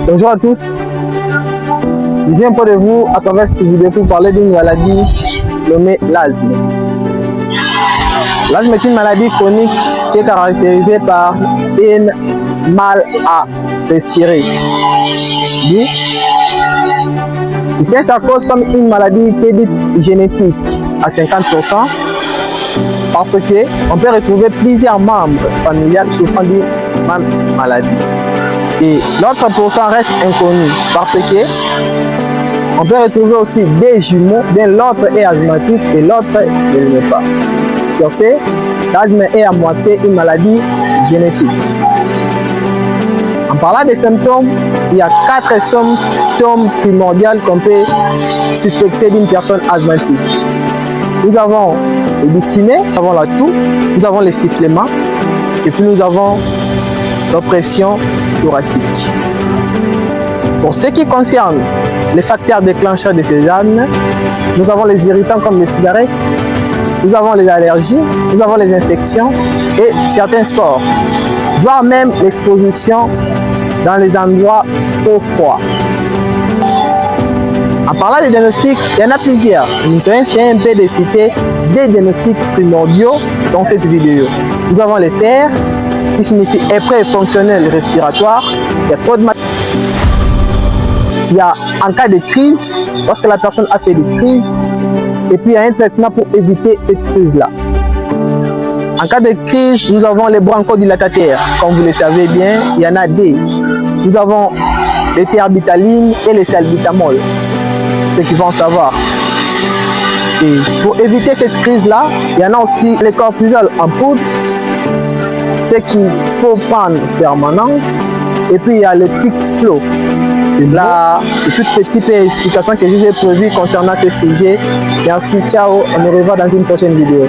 Bonjour à tous, je viens pour de vous à travers cette vidéo pour parler d'une maladie nommée l'asthme. L'asthme est une maladie chronique qui est caractérisée par un mal à respirer. Il tient sa cause comme une maladie qui est dite génétique à 50%, parce qu'on peut retrouver plusieurs membres familiaux souffrant d'une même maladie. Et l'autre pourcent reste inconnu parce que on peut retrouver aussi des jumeaux, bien l'autre est asthmatique et l'autre ne l'est pas. Sur ce, l'asthme est à moitié une maladie génétique. En parlant des symptômes, il y a 4 symptômes primordiaux qu'on peut suspecter d'une personne asthmatique. Nous avons le dyspnée, nous avons la toux, nous avons les sifflements et puis nous avons l'oppression thoracique. Pour ce qui concerne les facteurs déclencheurs de ces asthmes, nous avons les irritants comme les cigarettes, nous avons les allergies, nous avons les infections et certains sports, voire même l'exposition dans les endroits trop froids. En parlant des diagnostics, il y en a plusieurs. Nous serons un peu de citer des diagnostics primordiaux dans cette vidéo. Nous avons les FAIR, qui signifie épreuve fonctionnelle respiratoire. Il y a trop de maladies. Il y a en cas de crise, lorsque la personne a fait des crises, et puis il y a un traitement pour éviter cette crise-là. En cas de crise, nous avons les bronchodilatateurs. Comme vous le savez bien, il y en a deux. Nous avons les terbutaline et les salbutamol. Ceux qui vont savoir. Et pour éviter cette crise-là, il y en a aussi les cortisol en poudre, ce qu'il faut prendre permanent. Et puis il y a le Quick Flow. Là, une toute petite explication que je vous ai prévue concernant ce sujet. Merci, ciao, on se revoit dans une prochaine vidéo.